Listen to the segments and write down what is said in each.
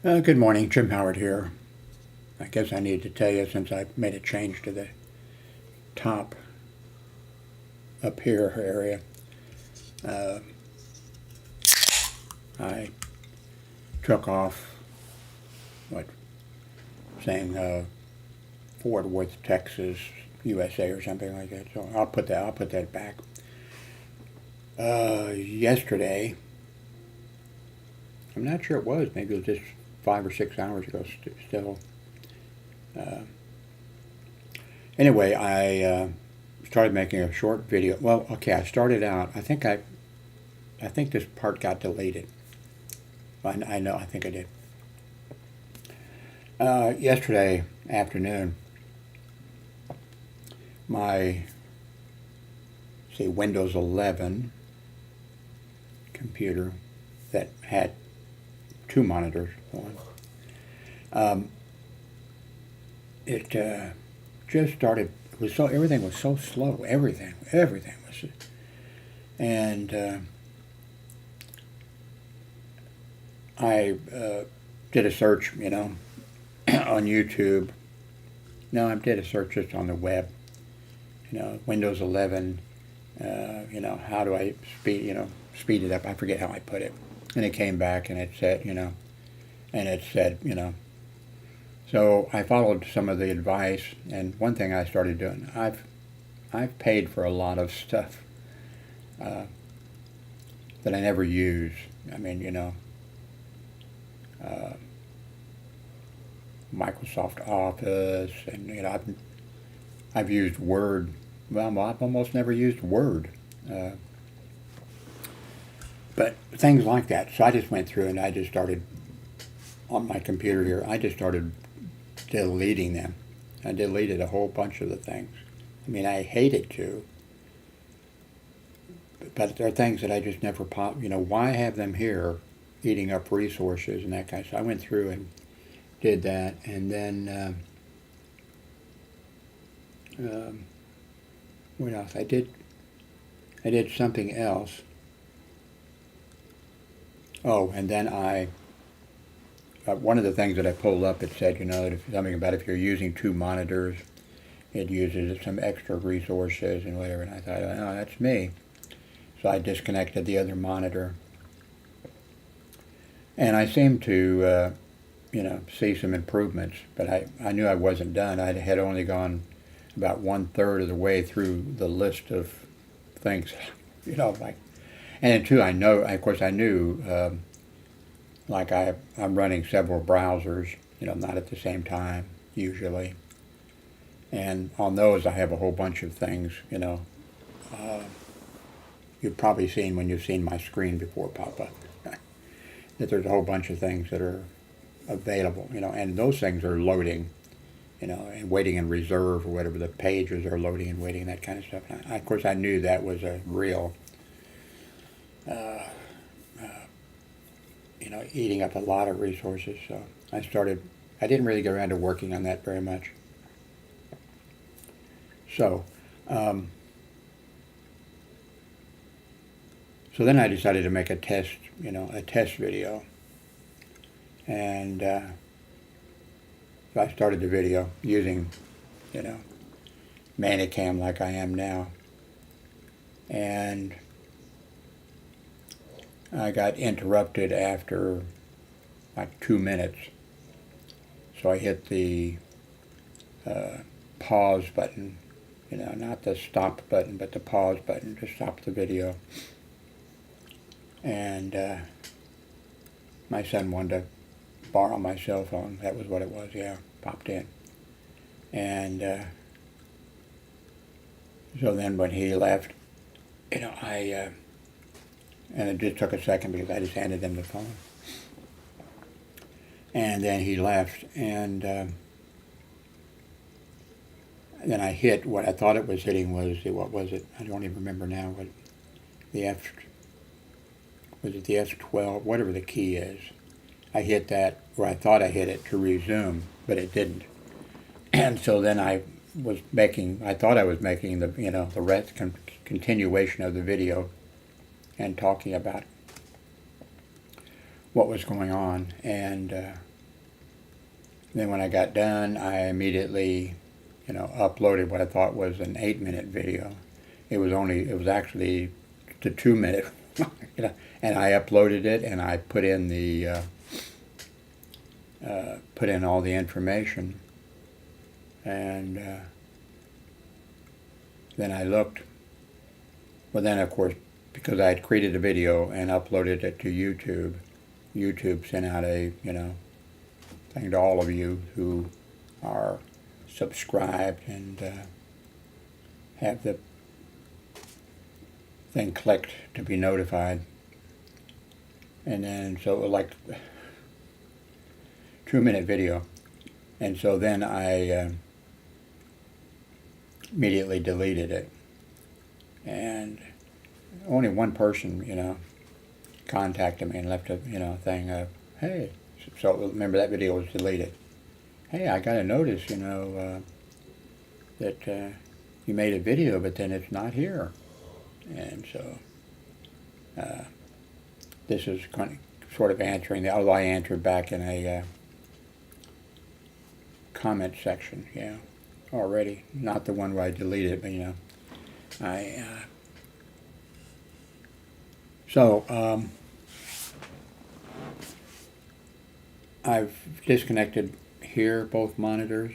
Good morning, Jim Howard here. I guess I need to tell you, since I made a change to the top up here area, uh, I took off what saying Fort Worth, Texas, USA or something like that. So I'll put that back. Yesterday, I'm not sure it was. Maybe it was just 5 or 6 hours ago. Still. Uh, Anyway, I started making a short video. Well, okay, I started out. I think this part got deleted. I know. I think I did. Yesterday afternoon, my Windows 11 computer that had two monitors on. Um, it just started. It was so everything was so slow. Everything was, and I did a search, on YouTube. No, I did a search just on the web. Windows 11. How do I speed it up? I forget how I put it, and it came back and it said, So I followed some of the advice, and one thing I started doing, I've paid for a lot of stuff uh, that I never use. I mean, uh, Microsoft Office, and I've used Word. Well, I've almost never used Word, uh, but things like that. So I just went through and I just started on my computer here. I just started deleting them. I deleted a whole bunch of the things. I mean, I hated to, but there are things that I just never pop. Why have them here, eating up resources and that kind of stuff? I went through and did that, and then what else? I did something else. Oh, and then one of the things that I pulled up, it said, something about if you're using two monitors, it uses some extra resources and whatever. And I thought, oh, that's me. So I disconnected the other monitor. And I seemed to, see some improvements, but I knew I wasn't done. I had only gone about 1/3 of the way through the list of things, like, and then too, of course, I knew, like I'm running several browsers, not at the same time, usually. And on those, I have a whole bunch of things, you've probably seen when you've seen my screen before pop up, that there's a whole bunch of things that are available, and those things are loading, and waiting in reserve or whatever. The pages are loading and waiting, that kind of stuff. And of course, I knew that was a real, uh, eating up a lot of resources. So I didn't really get around to working on that very much. So, um, so then I decided to make a test video. And so I started the video using, Manicam like I am now. And I got interrupted after like 2 minutes. So I hit the pause button, not the stop button, but the pause button to stop the video. And my son wanted to borrow my cell phone. That was what it was, yeah, popped in. And so then when he left, and it just took a second because I just handed him the phone. And then he left, and then I hit what I thought it was hitting was, what was it? I don't even remember now. What the was it the F12, whatever the key is. I hit that, or I thought I hit it to resume, but it didn't. And so then I thought I was making the rest continuation of the video and talking about what was going on. And Then when I got done, I immediately, uploaded what I thought was an 8-minute video. It was actually the 2-minute, and I uploaded it, and I put in all the information, and then I looked. Well, then of course, because I had created a video and uploaded it to YouTube, YouTube sent out a thing to all of you who are subscribed and have the thing clicked to be notified. And then, so it was like 2-minute video. And so then I immediately deleted it. And only one person, contacted me and left a, thing of, hey, so remember that video was deleted. Hey, I got a notice, that you made a video, but then it's not here. And so this is kind of, sort of answering, although I answered back in a comment section, already. Not the one where I deleted it, but, I've disconnected here both monitors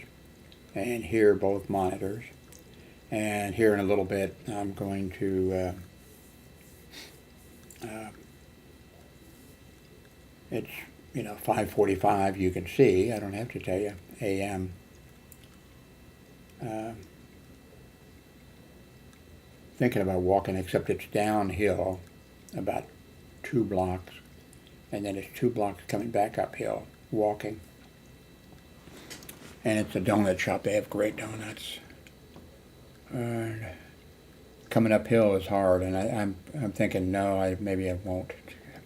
and here both monitors, and here in a little bit I'm going to it's 5:45, you can see, I don't have to tell you, AM. Thinking about walking, except it's downhill about 2 blocks, and then it's 2 blocks coming back uphill, walking. And it's a donut shop. They have great donuts. Coming uphill is hard, and I'm thinking, no, maybe I won't.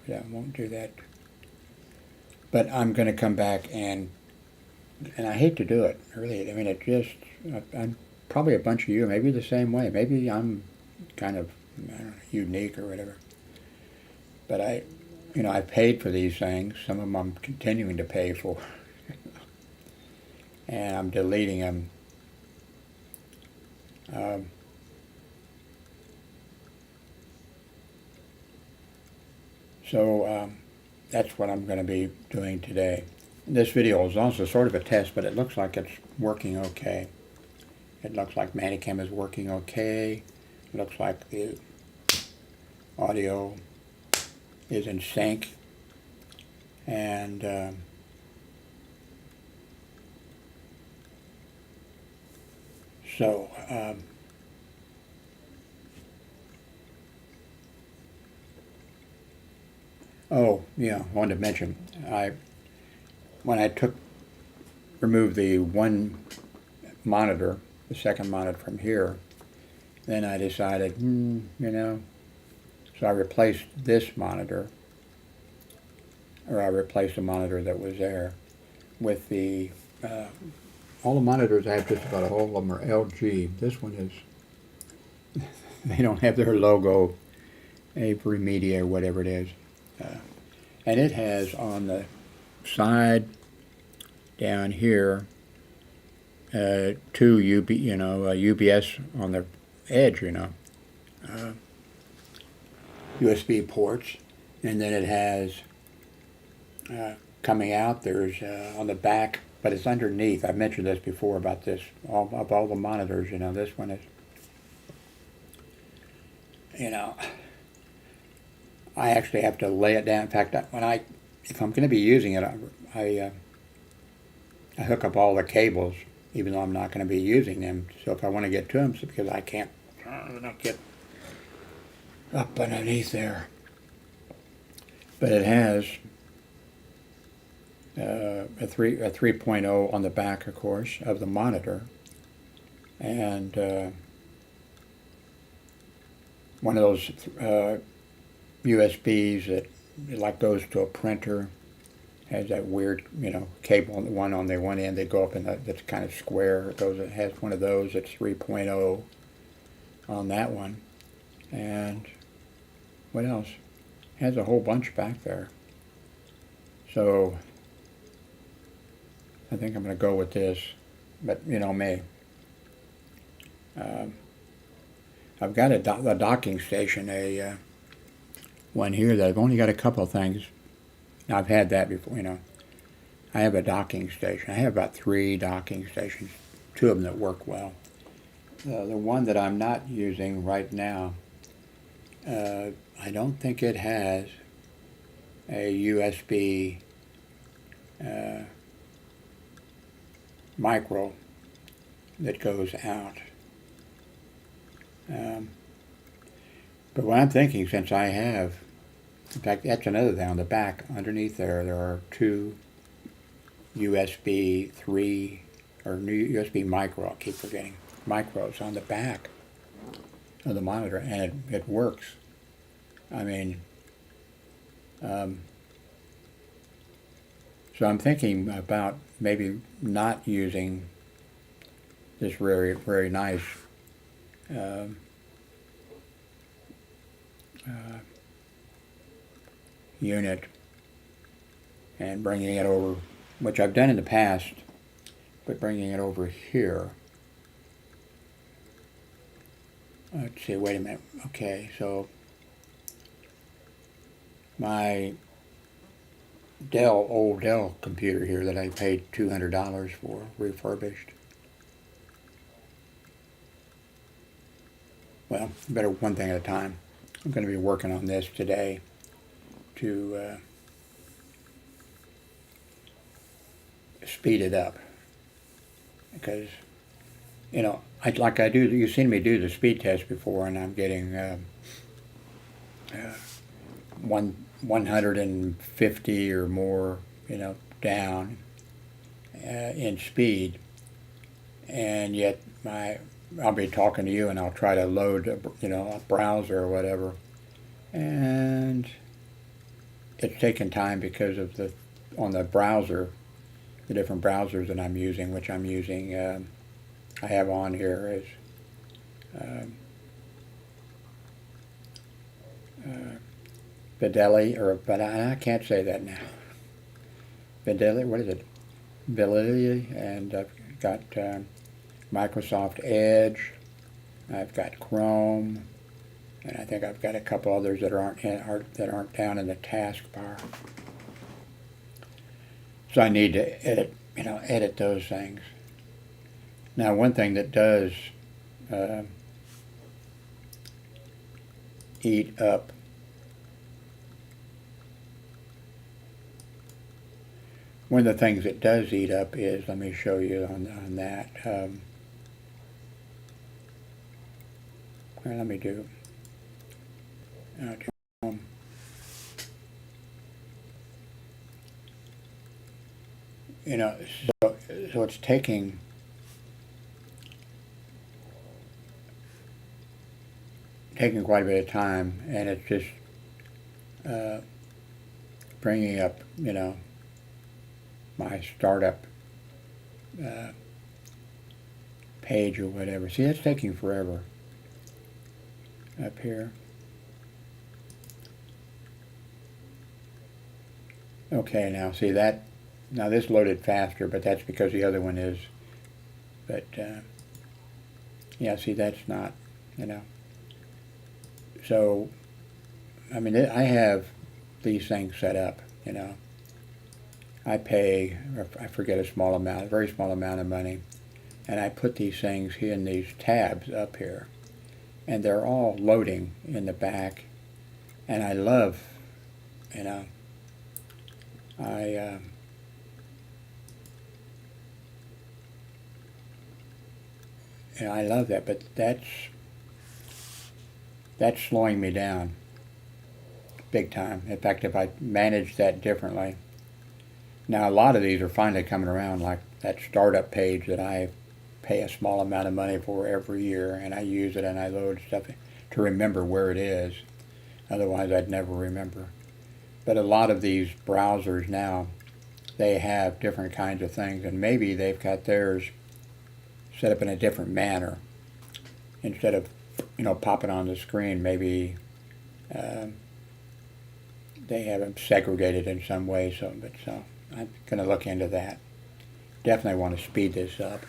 I won't do that. But I'm going to come back, and I hate to do it, really. I mean, I'm probably a bunch of you, maybe the same way. Maybe I'm kind of, I don't know, unique or whatever. But I paid for these things. Some of them I'm continuing to pay for. And I'm deleting them. So that's what I'm going to be doing today. This video is also sort of a test, but it looks like it's working okay. It looks like Manicam is working okay. It looks like the audio is in sync. And oh yeah, I wanted to mention, when I removed the one monitor, the second monitor from here, then I decided, so I replaced this monitor, or I replaced the monitor that was there with the, all the monitors I have, just about all of them are LG. This one is, they don't have their logo, Avery Media, or whatever it is. And it has on the side down here, two UBS on the edge, USB ports, and then it has coming out, there's on the back, but it's underneath. I've mentioned this before about this, of all the monitors, this one is, I actually have to lay it down. In fact, if I'm going to be using it, I hook up all the cables, even though I'm not going to be using them. So if I want to get to them, because I can't get up underneath there. But it has a 3.0 on the back, of course, of the monitor, and one of those USBs that like goes to a printer, has that weird, cable, one on the one end, they go up in that's kind of square. It has one of those that's 3.0 on that one. And what else? It has a whole bunch back there. So I think I'm going to go with this, but you know me. I've got a docking station, one here that I've only got a couple of things. I've had that before, you know. I have a docking station. I have about 3 docking stations, 2 of them that work well. The one that I'm not using right now, I don't think it has a USB micro that goes out. But what I'm thinking, since I have, in fact, that's another thing on the back, underneath there are 2 USB 3 or new USB micro, I keep forgetting, micros on the back of the monitor, and it works. I mean, so I'm thinking about maybe not using this very, very nice unit and bringing it over, which I've done in the past, but bringing it over here. Let's see, wait a minute. Okay, so my old Dell computer here that I paid $200 for, refurbished. Well, better one thing at a time. I'm going to be working on this today to speed it up, because you know, like I do. You've seen me do the speed test before, and I'm getting 150 or more, you know, down in speed, and yet I'll be talking to you, and I'll try to load, you know, a browser or whatever, and it's taking time because of on the browser, the different browsers that I'm using, which I'm using. I have on here is Fidelity, but I can't say that now. Fidelity, what is it? Fidelity, and I've got Microsoft Edge. I've got Chrome, and I think I've got a couple others that aren't down in the taskbar. So I need to edit those things. Now, one thing that does eat up one of the things it does eat up is, let me show you on that. Let me do. You know, so it's taking quite a bit of time, and it's just bringing up, you know, my startup page or whatever. See, it's taking forever up here. Okay, now see that, now this loaded faster, but that's because the other one is, but yeah, see, that's not, you know. So, I mean, I have these things set up, you know. I pay, I forget a very small amount of money, and I put these things in these tabs up here, and they're all loading in the back, and I love, you know, I love that, but that's slowing me down big time. In fact, if I manage that differently. Now, a lot of these are finally coming around, like that startup page that I pay a small amount of money for every year, and I use it and I load stuff to remember where it is. Otherwise, I'd never remember. But a lot of these browsers now, they have different kinds of things, and maybe they've got theirs set up in a different manner. Instead of, you know, popping on the screen, maybe they have them segregated in some way. So I'm going to look into that. definitely want to speed this up.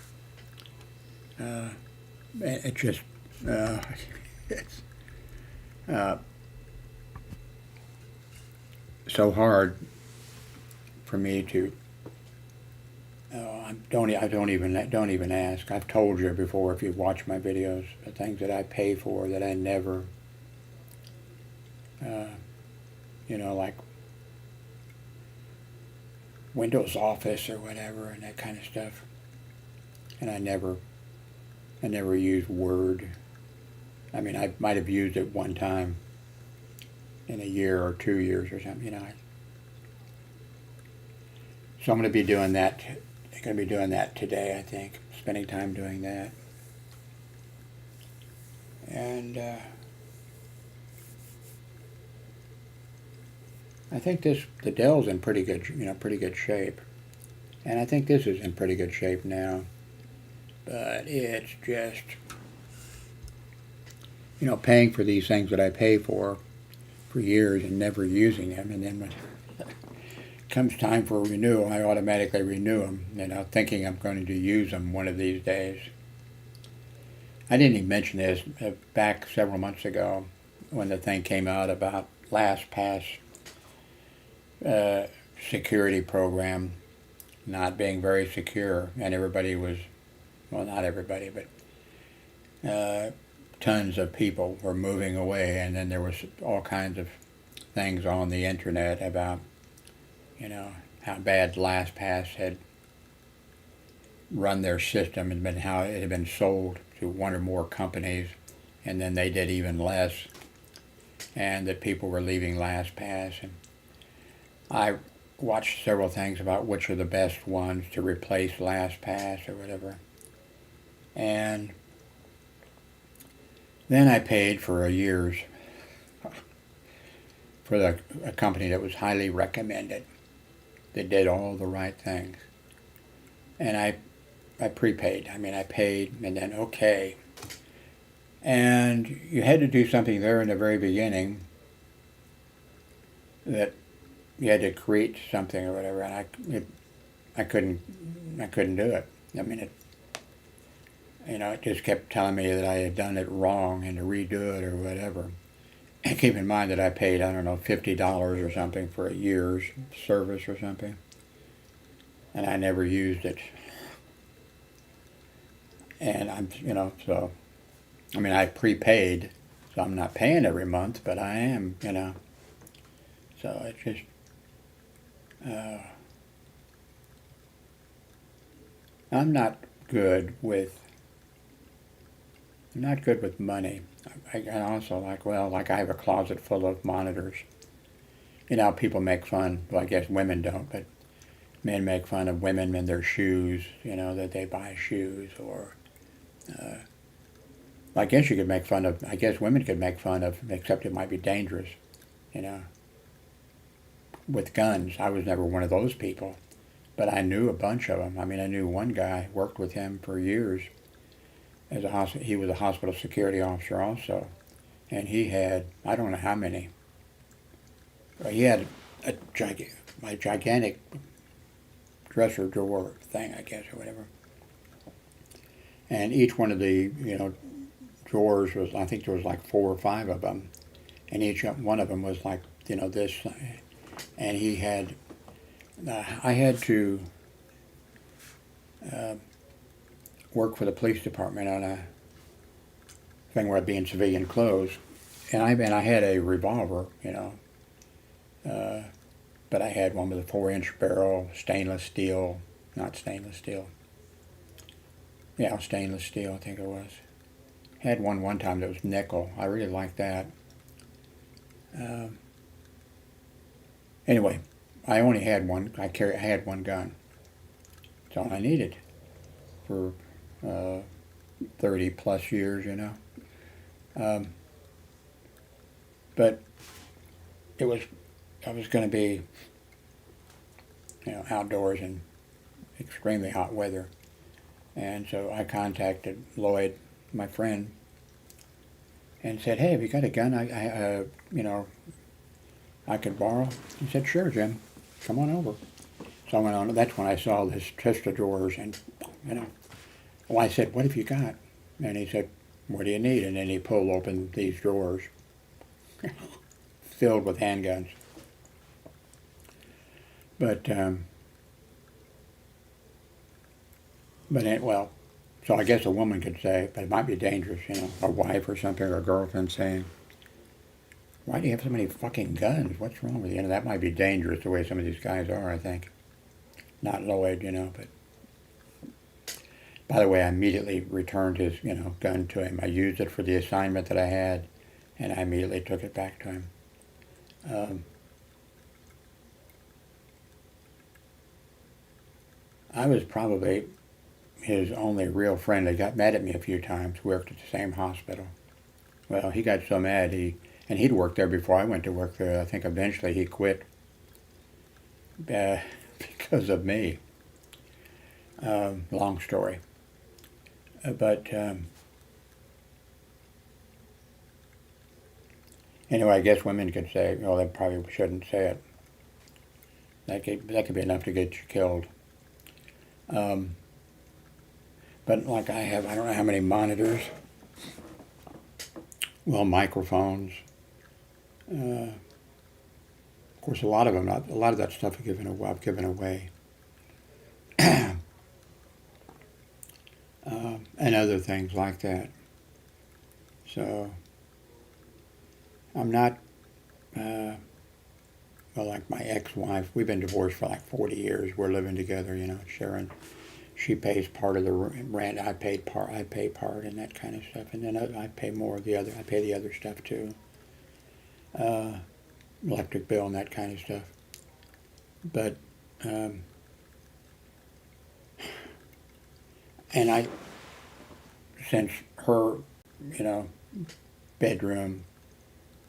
It just, it's so hard for me to. I don't even ask. I've told you before, if you've watched my videos, the things that I pay for that I never, like Windows Office or whatever and that kind of stuff. And I never use Word. I mean, I might have used it one time in a year or 2 years or something, So I'm going to be doing that. I'm going to be doing that today, I think. Spending time doing that. And I think the Dell's in pretty good shape. And I think this is in pretty good shape now. But it's just, paying for these things that I pay for years and never using them. And then when it comes time for renewal, I automatically renew them, thinking I'm going to use them one of these days. I didn't even mention this back several months ago when the thing came out about LastPass security program not being very secure, and everybody was, well, not everybody, but tons of people were moving away, and then there was all kinds of things on the internet about, how bad LastPass had run their system and how it had been sold to one or more companies, and then they did even less, and that people were leaving LastPass. And I watched several things about which are the best ones to replace LastPass or whatever. And then I paid for a year's for a company that was highly recommended, that did all the right things. And I prepaid. I mean, I paid and then okay. And you had to do something there in the very beginning that you had to create something or whatever, and I couldn't do it. I mean, it just kept telling me that I had done it wrong and to redo it or whatever. And keep in mind that I paid, I don't know, $50 or something for a year's service or something, and I never used it. And so, I mean, I prepaid, so I'm not paying every month, but I am, So it's just, I'm not good with money. I also like I have a closet full of monitors. People make fun, well, I guess women don't, but men make fun of women and their shoes, that they buy shoes, or I guess women could make fun of, except it might be dangerous, with guns. I was never one of those people, but I knew a bunch of them. I mean, I knew one guy, worked with him for years. He was a hospital security officer also, and he had, I don't know how many. He had a gigantic dresser drawer thing, I guess, or whatever. And each one of the drawers was, I think there was like 4 or 5 of them, and each one of them was like this. And he had, I had to work for the police department on a thing where I'd be in civilian clothes, and I had a revolver, but I had one with a 4-inch barrel, stainless steel, stainless steel, I think it was. Had one time that was nickel. I really liked that. Anyway, I only had one. I had one gun. That's all I needed for 30 plus years, but I was going to be, outdoors in extremely hot weather, and so I contacted Lloyd, my friend, and said, "Hey, have you got a gun? I could borrow?" He said, "Sure, Jim, come on over." So I went on, that's when I saw this chest of drawers, and, you know, well, I said, what have you got? And he said, what do you need? And then he pulled open these drawers filled with handguns. Well, so I guess a woman could say, but it might be dangerous, you know, a wife or something, or a girlfriend saying, why do you have so many fucking guns? What's wrong with you? And that might be dangerous the way some of these guys are, I think. Not Lloyd, you know, but. By the way, I immediately returned his, you know, gun to him. I used it for the assignment that I had, and I immediately took it back to him. I was probably his only real friend. He got mad at me a few times. Worked at the same hospital. Well, he got so mad, and he'd worked there before I went to work there. I think eventually he quit because of me. Long story. But anyway, I guess women could say, oh, they probably shouldn't say it. That could be enough to get you killed. But like I don't know how many monitors, well, microphones. Of course, a lot of that stuff I've given away. And other things like that. So, I'm not, well, like my ex-wife, we've been divorced for like 40 years. We're living together, you know, sharing. She pays part of the rent, I pay part, and that kind of stuff. And then I pay more of the other, I pay the other stuff too. Electric bill and that kind of stuff. But, and since her, you know, bedroom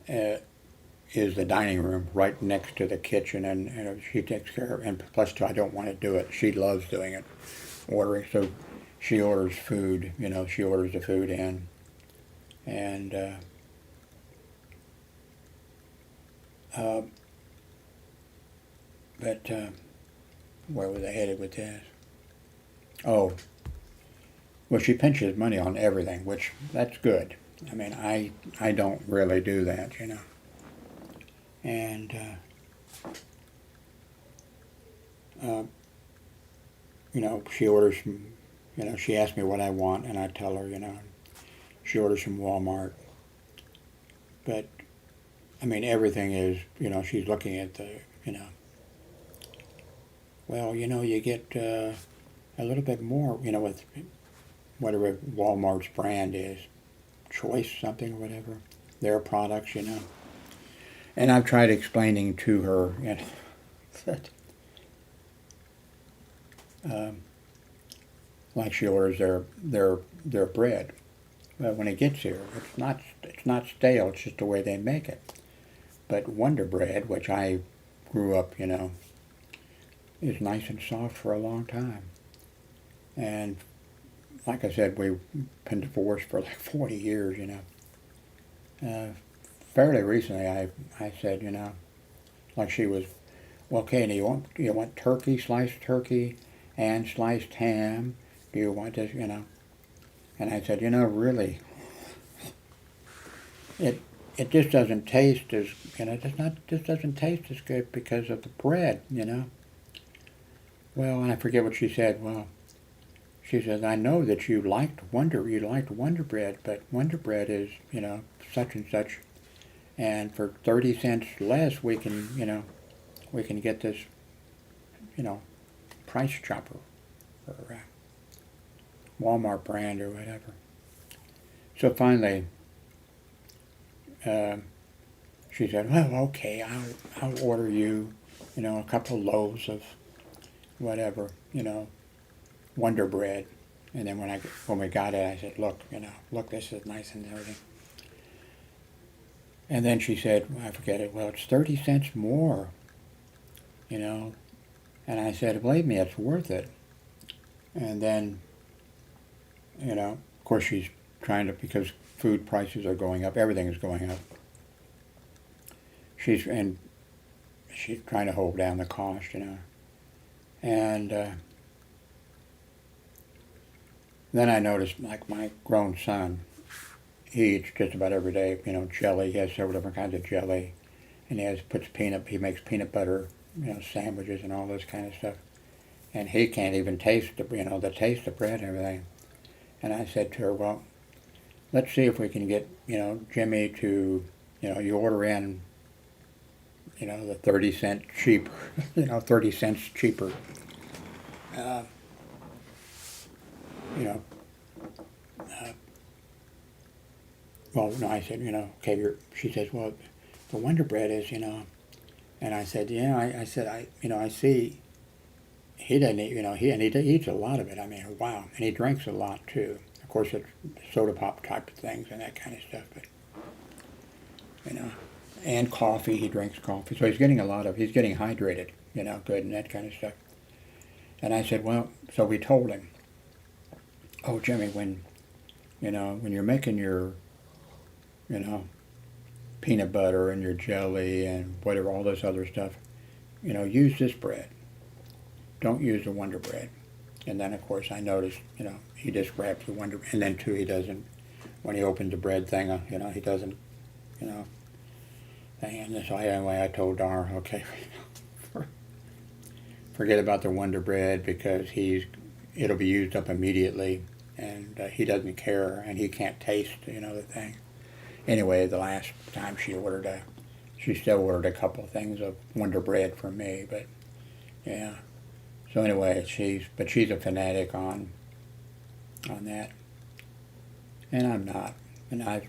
is the dining room right next to the kitchen, and she takes care of, and plus too, I don't want to do it. She loves doing it, ordering. So she orders food, you know, she orders the food in, and where was I headed with this? Oh. Well, she pinches money on everything, which that's good. I mean, I don't really do that, you know. And, you know, she orders from, you know, she asks me what I want, and I tell her, you know, she orders from Walmart. But, I mean, everything is, you know, she's looking at the, you know, well, you know, you get a little bit more, you know, with whatever Walmart's brand is, Choice something or whatever, their products, you know. And I've tried explaining to her, you know, that, like she orders their bread. But when it gets here, it's not stale. It's just the way they make it. But Wonder Bread, which I grew up, you know, is nice and soft for a long time. And like I said, we've been divorced for like 40 years, you know. Fairly recently, I said, you know, like she was, well, okay, do you want turkey, sliced turkey, and sliced ham? Do you want this, you know? And I said, you know, really, it just doesn't taste as, you know, just doesn't taste as good because of the bread, you know. Well, and I forget what she said. Well, she says, I know that you liked Wonder Bread, but Wonder Bread is, you know, such and such, and for 30 cents less, we can, you know, we can get this, you know, Price Chopper, or Walmart brand or whatever. So finally, she said, well, okay, I'll order you, you know, a couple loaves of whatever, you know, Wonder Bread. And then when we got it, I said, look, you know, look, this is nice and everything. And then she said, I forget it, well, it's 30 cents more, you know. And I said, believe me, it's worth it. And then, you know, of course she's trying to, because food prices are going up, everything is going up. She's trying to hold down the cost, you know. And then I noticed, like, my grown son, he eats just about every day, jelly. He has several different kinds of jelly. And he makes peanut butter, sandwiches and all this kind of stuff. And he can't even taste the taste of bread and everything. And I said to her, well, let's see if we can get, Jimmy to, you order in, the 30 cent cheaper, 30 cents cheaper, uh, you know, well, no, I said, okay, she says, well, the Wonder Bread is, and I said, yeah, I said, I see he doesn't eat, he eats a lot of it. I mean, wow. And he drinks a lot too. Of course, it's soda pop type of things and that kind of stuff, but, and coffee, he drinks coffee. So he's getting hydrated, good and that kind of stuff. And I said, well, so we told him, oh, Jimmy, when you're making your, peanut butter and your jelly and whatever, all this other stuff, use this bread. Don't use the Wonder Bread. And then, of course, I noticed, he just grabs the Wonder Bread. And then, too, he doesn't, when he opens the bread thing, he doesn't, thing. And so anyway, I told Dar, okay, forget about the Wonder Bread because it'll be used up immediately. And he doesn't care, and he can't taste, the thing. Anyway, the last time she still ordered a couple of things of Wonder Bread for me, but yeah. So anyway, she's a fanatic on that, and I'm not, and I've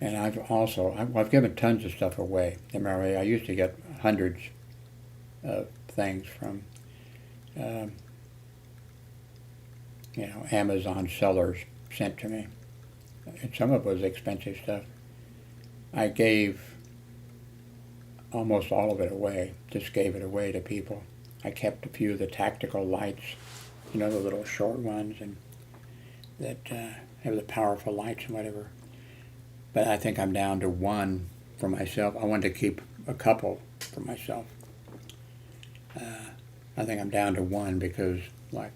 I've given tons of stuff away. Remember, I used to get hundreds of things from Amazon sellers sent to me. And some of it was expensive stuff. I gave almost all of it away, just gave it away to people. I kept a few of the tactical lights, the little short ones, and that have the powerful lights and whatever. But I think I'm down to one for myself. I wanted to keep a couple for myself. I think I'm down to one because, like,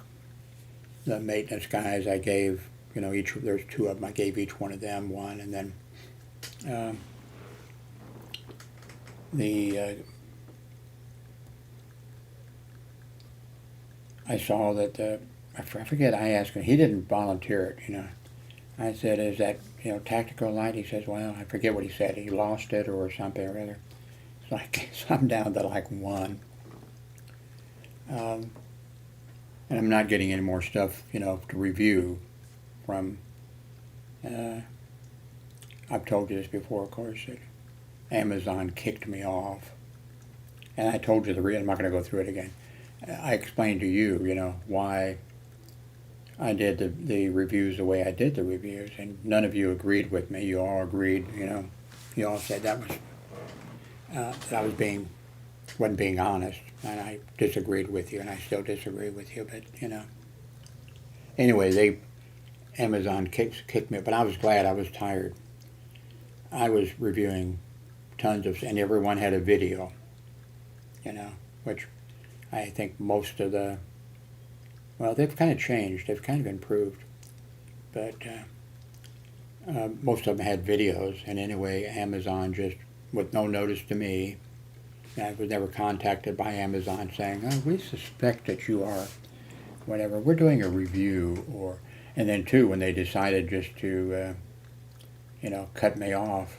the maintenance guys I gave, there's two of them, I gave each one of them one, and then I saw that I forget, I asked him, he didn't volunteer it, I said, is that, tactical light? He says, well, I forget what he said, he lost it or something or other. So I'm down to like one. And I'm not getting any more stuff, to review from, I've told you this before, of course, that Amazon kicked me off. And I told you the reason, I'm not going to go through it again. I explained to you, why I did the reviews the way I did the reviews, and none of you agreed with me. You all agreed, you all said that I wasn't being honest, and I disagreed with you, and I still disagree with you, but, Anyway, Amazon kicked me, but I was glad. I was tired. I was reviewing tons of, and everyone had a video, which I think most of they've kind of changed. They've kind of improved, but most of them had videos. And anyway, Amazon just, with no notice to me, I was never contacted by Amazon saying, oh, we suspect that you are whatever. We're doing a review, and then too, when they decided just to, cut me off,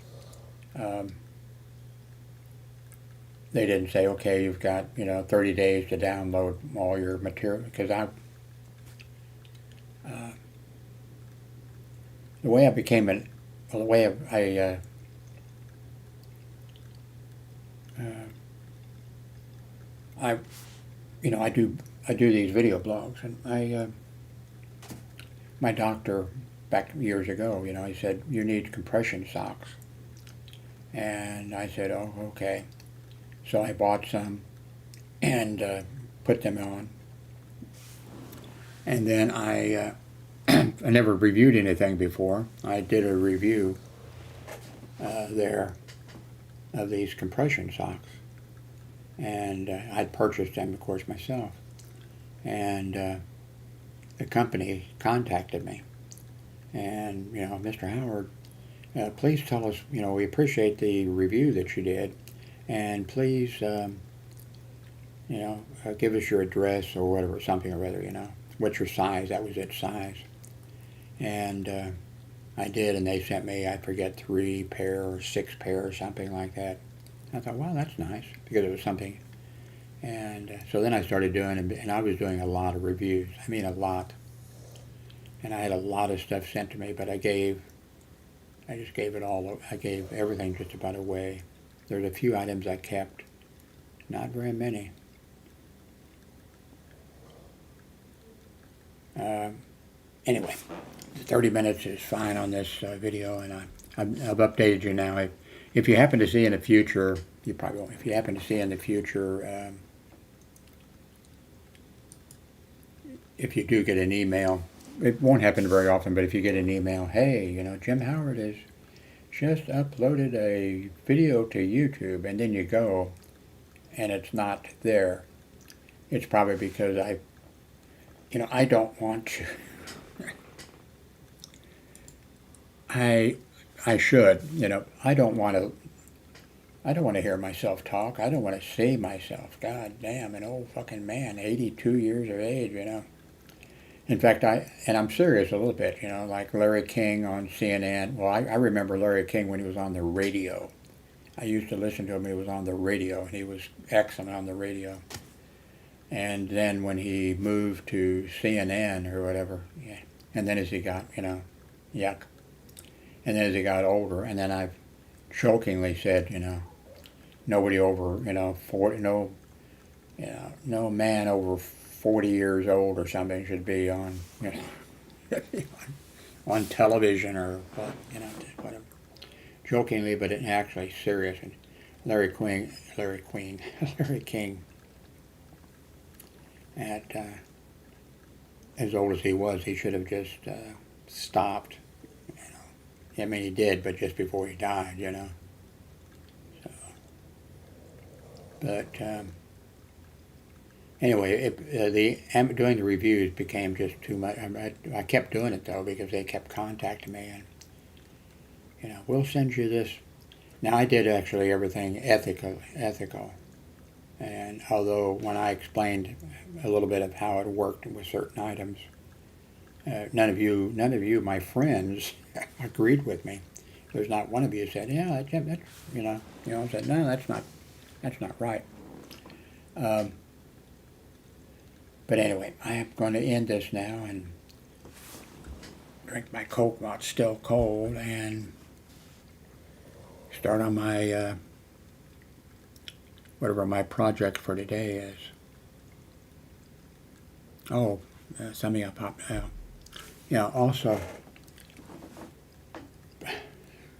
they didn't say, okay, you've got, 30 days to download all your material, because the way I became I do these video blogs, and my doctor back years ago, he said, you need compression socks. And I said, oh, okay. So I bought some and put them on. And then I never reviewed anything before. I did a review there. of these compression socks. And I'd purchased them, of course, myself. And the company contacted me. And, Mr. Howard, please tell us, we appreciate the review that you did. And please, give us your address or whatever, something or other, what's your size? That was its size. And I did, and they sent me, I forget, 3 pair or 6 pair or something like that. I thought, wow, that's nice, because it was something. And so then I started doing, and I was doing a lot of reviews. I mean, a lot. And I had a lot of stuff sent to me, but I just gave it all, I gave everything just about away. There's a few items I kept, not very many. Anyway, 30 minutes is fine on this video, and I've updated you now. If you happen to see in the future, you probably won't. If you happen to see in the future, if you do get an email, it won't happen very often, but if you get an email, hey, Jim Howard has just uploaded a video to YouTube, and then you go, and it's not there. It's probably because I don't want to. I should, I don't want to hear myself talk. I don't want to see myself. God damn, an old fucking man, 82 years of age, In fact, I'm serious a little bit, like Larry King on CNN. Well, I remember Larry King when he was on the radio. I used to listen to him. He was on the radio, and he was excellent on the radio. And then when he moved to CNN or whatever, yeah. And then as he got, yuck. And then as he got older, and then I've jokingly said, nobody over, 40, no man over 40 years old or something should be on, on television or what, whatever. Jokingly, but actually serious. And Larry King, at as old as he was, he should have just stopped. I mean, he did, but just before he died, So, but anyway, doing the reviews became just too much. I kept doing it though because they kept contacting me, and we'll send you this. Now I did actually everything ethical, and although when I explained a little bit of how it worked with certain items, none of you, my friends, agreed with me. There's not one of you said, yeah, that's I said, no, that's not right. But anyway, I am going to end this now and drink my Coke while it's still cold and start on my whatever my project for today is. Oh, something I popped out. Also,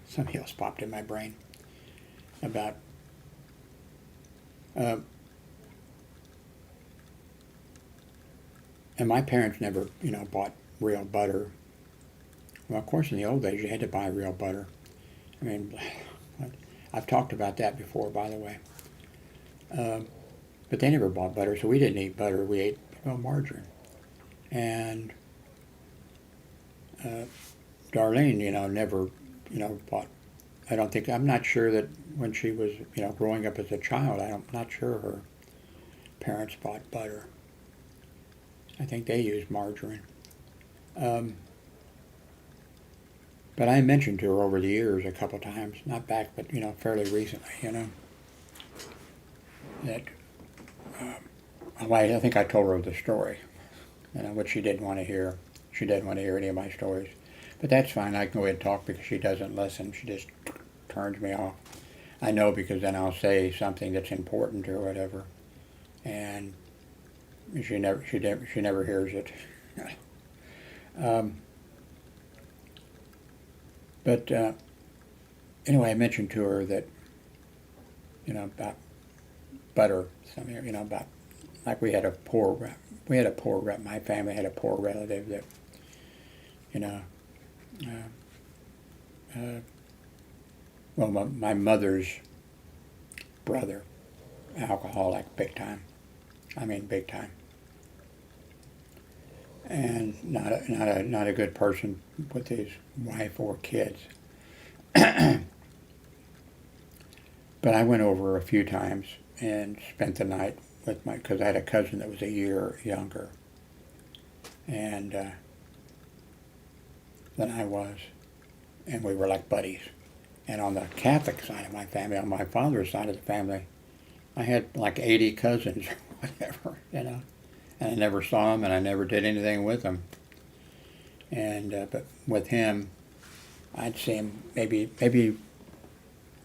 something else popped in my brain about and my parents never, bought real butter. Well, of course, in the old days, you had to buy real butter. I mean, I've talked about that before, by the way. But they never bought butter, so we didn't eat butter. We ate margarine. And Darlene, never, bought. I'm not sure that when she was, growing up as a child, I'm not sure her parents bought butter. I think they used margarine. But I mentioned to her over the years a couple times, not back, but, fairly recently, that, I think I told her the story, what she didn't want to hear. She didn't want to hear any of my stories. But that's fine. I can go ahead and talk because she doesn't listen. She just turns me off. I know because then I'll say something that's important or whatever. And she never hears it. But anyway, I mentioned to her that, about butter, something, about, like my family had a poor relative that, well, my mother's brother, alcoholic, big time. I mean, big time. And not a good person with his wife or kids. But I went over a few times and spent the night with because I had a cousin that was a year younger, and than I was, and we were like buddies. And on the Catholic side of my family, on my father's side of the family, I had like 80 cousins or whatever, And I never saw them, and I never did anything with them. And but with him, I'd see him maybe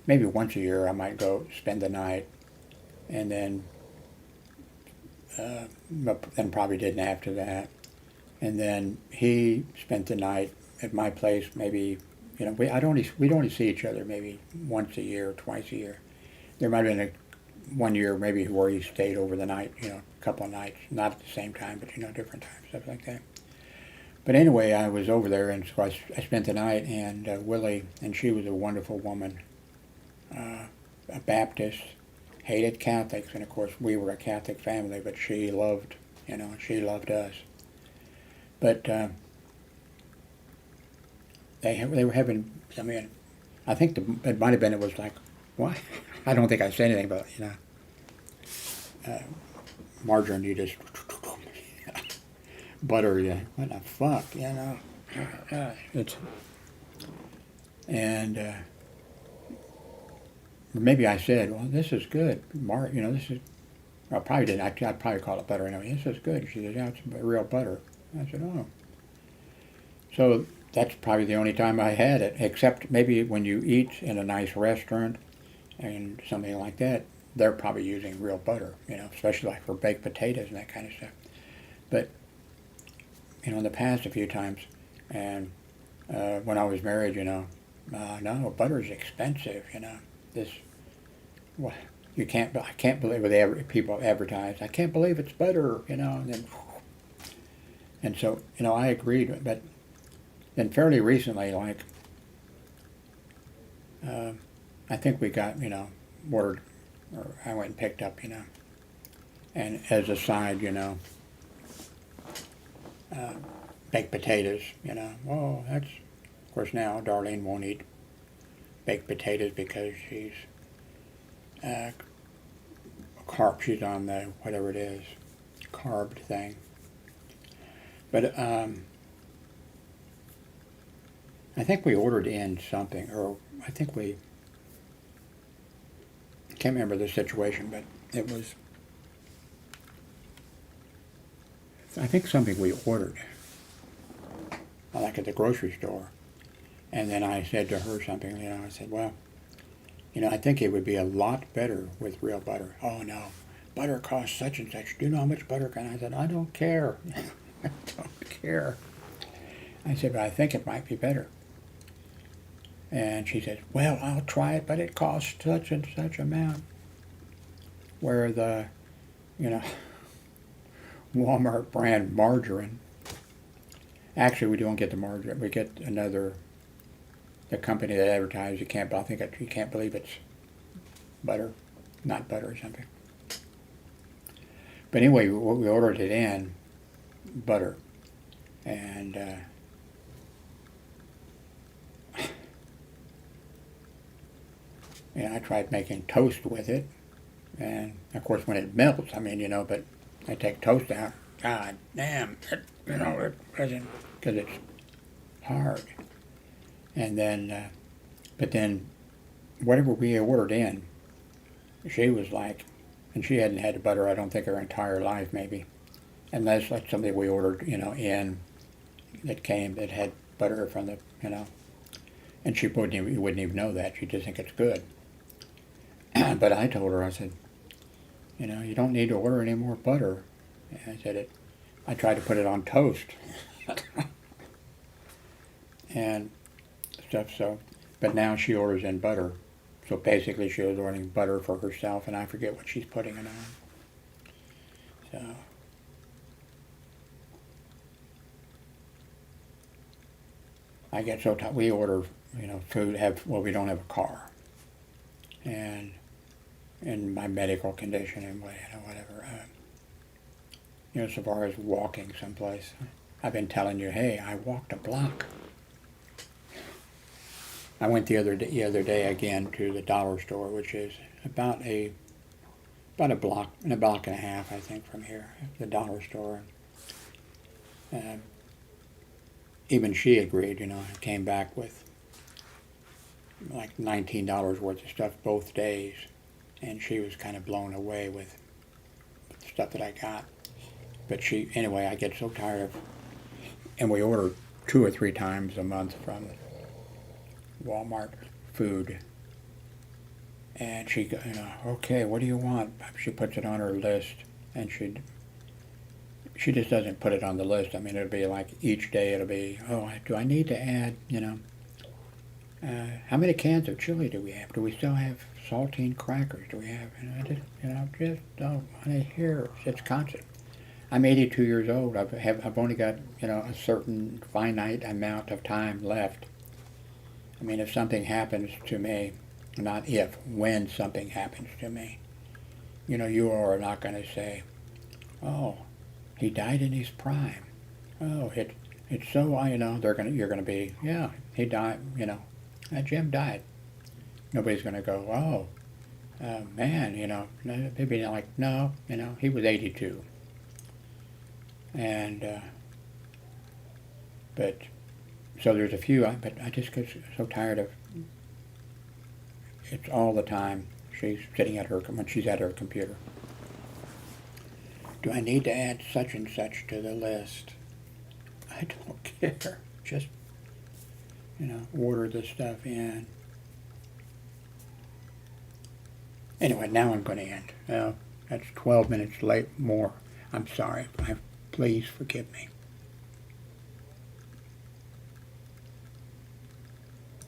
once a year. I might go spend the night, and then probably didn't after that. And then he spent the night at my place. Maybe we'd only see each other maybe once a year, twice a year. There might have been one year maybe where he stayed over the night, a couple of nights, not at the same time, but different times, stuff like that. But anyway, I was over there, and so I spent the night, and Willie, and she was a wonderful woman, a Baptist, hated Catholics, and of course we were a Catholic family, but she loved, she loved us. But they were having, I think it might have been, it was like, why? I don't think I said anything about, margarine, you just, butter, what the fuck, it's, and maybe I said, well, this is good, this is, I probably didn't, I'd probably call it butter anyway, this is good. She said, yeah, it's real butter. I said, oh. So that's probably the only time I had it, except maybe when you eat in a nice restaurant and something like that, they're probably using real butter, especially like for baked potatoes and that kind of stuff. But, in the past a few times, and when I was married, no, butter's expensive, this, well, I can't believe what people advertise, I can't believe it's butter, and so, I agreed, but then fairly recently, like, I think we got, ordered, or I went and picked up, and as a side, baked potatoes, oh, that's, of course now Darlene won't eat baked potatoes because she's, she's on the, whatever it is, carb thing. But, I think we ordered in something, or I think I can't remember the situation, but it was, I think something we ordered, like at the grocery store. And then I said to her something, I said, well, I think it would be a lot better with real butter. Oh, no, butter costs such and such. Do you know how much butter can I? said, I don't care. I don't care. I said, but I think it might be better. And she said, well, I'll try it, but it costs such and such amount. Where the, Walmart brand margarine, actually we don't get the margarine, we get the company that advertises, you can't believe it's butter, not butter or something. But anyway, we ordered it in, butter, and I tried making toast with it, and of course when it melts, but I take toast out, god damn, it doesn't, because it's hard. And then, but then, whatever we ordered in, she was like, and she hadn't had butter, I don't think, her entire life, maybe. And that's like something we ordered, in, that had butter from the, and she wouldn't even know that. She'd just think it's good. But I told her, I said, you don't need to order any more butter. And I said I tried to put it on toast. And stuff, so, but now she orders in butter. So basically she was ordering butter for herself, and I forget what she's putting it on. So, I get so we order, food, we don't have a car. And in my medical condition and whatever. So far as walking someplace, I've been telling you, hey, I walked a block. I went the other day again to the dollar store, which is about a block and a half, I think, from here. The dollar store. Even she agreed, and came back with like $19 worth of stuff both days, and she was kind of blown away with the stuff that I got. But anyway, I get so tired of, and we order 2 or 3 times a month from Walmart food. And she, okay, what do you want? She puts it on her list, and she just doesn't put it on the list. I mean, it'll be like each day it'll be, oh, do I need to add, how many cans of chili do we have? Do we still have saltine crackers? Do we have, just don't want to hear. It's constant. I'm 82 years old. I've only got, a certain finite amount of time left. I mean, if something happens to me, not if, when something happens to me, you are not going to say, oh, he died in his prime. Oh, it's so, you're going to be, yeah, he died, Jim died. Nobody's going to go, oh, man, they'd be like, no, he was 82. And, but, so there's a few, but I just get so tired of, it's all the time she's sitting when she's at her computer. Do I need to add such and such to the list? I don't care. Just, order the stuff in. Anyway, now I'm going to end. That's 12 minutes late more. I'm sorry. Please forgive me.